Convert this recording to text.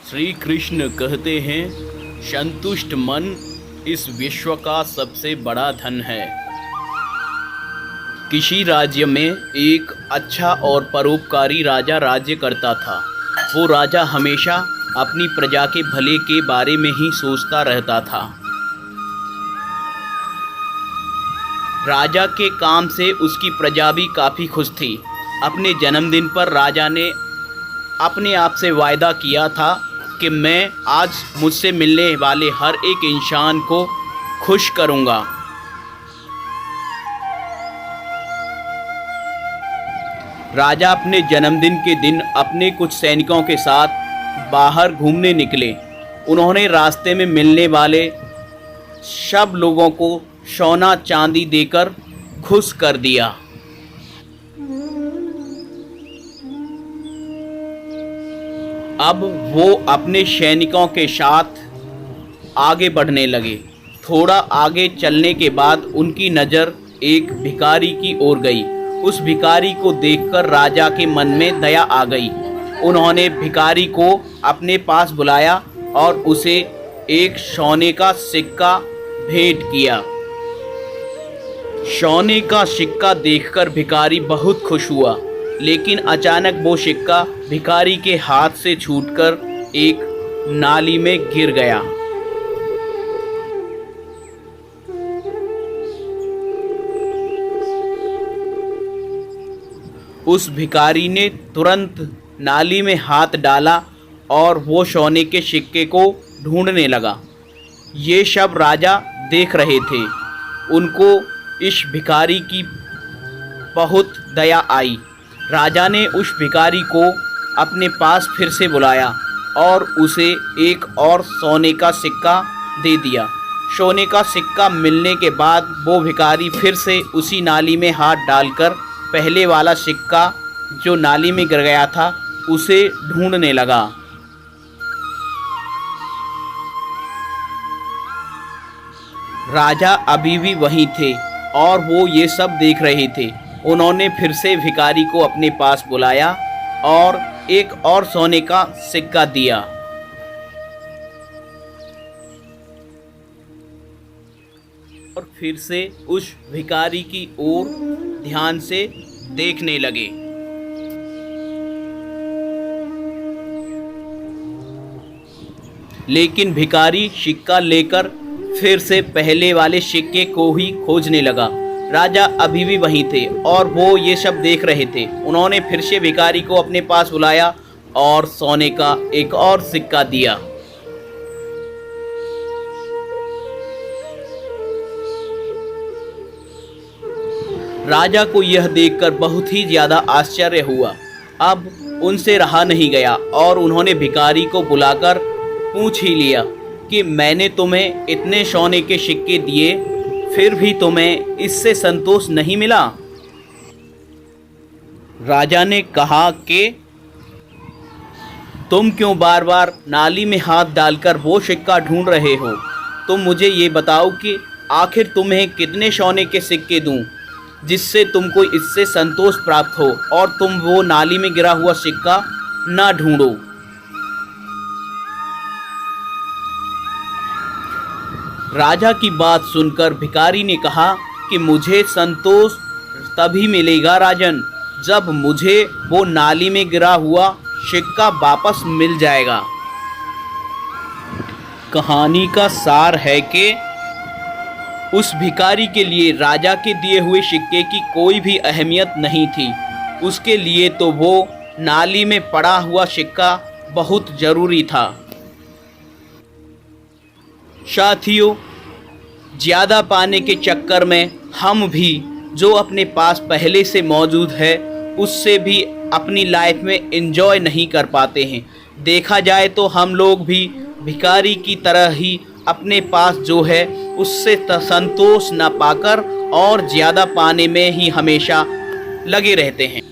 श्री कृष्ण कहते हैं, संतुष्ट मन इस विश्व का सबसे बड़ा धन है। किसी राज्य में एक अच्छा और परोपकारी राजा राज्य करता था। वो राजा हमेशा अपनी प्रजा के भले के बारे में ही सोचता रहता था। राजा के काम से उसकी प्रजा भी काफ़ी खुश थी। अपने जन्मदिन पर राजा ने अपने आप से वायदा किया था कि मैं आज मुझसे मिलने वाले हर एक इंसान को खुश करूंगा। राजा अपने जन्मदिन के दिन अपने कुछ सैनिकों के साथ बाहर घूमने निकले। उन्होंने रास्ते में मिलने वाले सब लोगों को सोना चांदी देकर खुश कर दिया। अब वो अपने सैनिकों के साथ आगे बढ़ने लगे। थोड़ा आगे चलने के बाद उनकी नज़र एक भिखारी की ओर गई। उस भिखारी को देखकर राजा के मन में दया आ गई। उन्होंने भिखारी को अपने पास बुलाया और उसे एक सोने का सिक्का भेंट किया। सोने का सिक्का देखकर भिखारी बहुत खुश हुआ, लेकिन अचानक वो सिक्का भिखारी के हाथ से छूटकर एक नाली में गिर गया। उस भिखारी ने तुरंत नाली में हाथ डाला और वो सोने के सिक्के को ढूंढने लगा। ये सब राजा देख रहे थे। उनको इस भिखारी की बहुत दया आई। राजा ने उस भिखारी को अपने पास फिर से बुलाया और उसे एक और सोने का सिक्का दे दिया। सोने का सिक्का मिलने के बाद वो भिखारी फिर से उसी नाली में हाथ डालकर पहले वाला सिक्का जो नाली में गिर गया था उसे ढूंढने लगा। राजा अभी भी वहीं थे और वो ये सब देख रहे थे। उन्होंने फिर से भिखारी को अपने पास बुलाया और एक और सोने का सिक्का दिया। और फिर से उस भिखारी की ओर ध्यान से देखने लगे। लेकिन भिखारी सिक्का लेकर फिर से पहले वाले सिक्के को ही खोजने लगा। राजा अभी भी वहीं थे और वो ये सब देख रहे थे। उन्होंने फिर से भिखारी को अपने पास बुलाया और सोने का एक और सिक्का दिया। राजा को यह देखकर बहुत ही ज़्यादा आश्चर्य हुआ। अब उनसे रहा नहीं गया और उन्होंने भिखारी को बुलाकर पूछ ही लिया कि मैंने तुम्हें इतने सोने के सिक्के दिए, फिर भी तुम्हें इससे संतोष नहीं मिला। राजा ने कहा कि तुम क्यों बार बार नाली में हाथ डालकर वो सिक्का ढूंढ रहे हो? तुम मुझे ये बताओ कि आखिर तुम्हें कितने सोने के सिक्के दूं जिससे तुमको इससे संतोष प्राप्त हो और तुम वो नाली में गिरा हुआ सिक्का ना ढूंढो। राजा की बात सुनकर भिखारी ने कहा कि मुझे संतोष तभी मिलेगा राजन, जब मुझे वो नाली में गिरा हुआ सिक्का वापस मिल जाएगा। कहानी का सार है कि उस भिखारी के लिए राजा के दिए हुए सिक्के की कोई भी अहमियत नहीं थी। उसके लिए तो वो नाली में पड़ा हुआ सिक्का बहुत ज़रूरी था। साथियों, ज़्यादा पाने के चक्कर में हम भी जो अपने पास पहले से मौजूद है उससे भी अपनी लाइफ में एंजॉय नहीं कर पाते हैं। देखा जाए तो हम लोग भी भिखारी की तरह ही अपने पास जो है उससे संतोष न पाकर और ज़्यादा पाने में ही हमेशा लगे रहते हैं।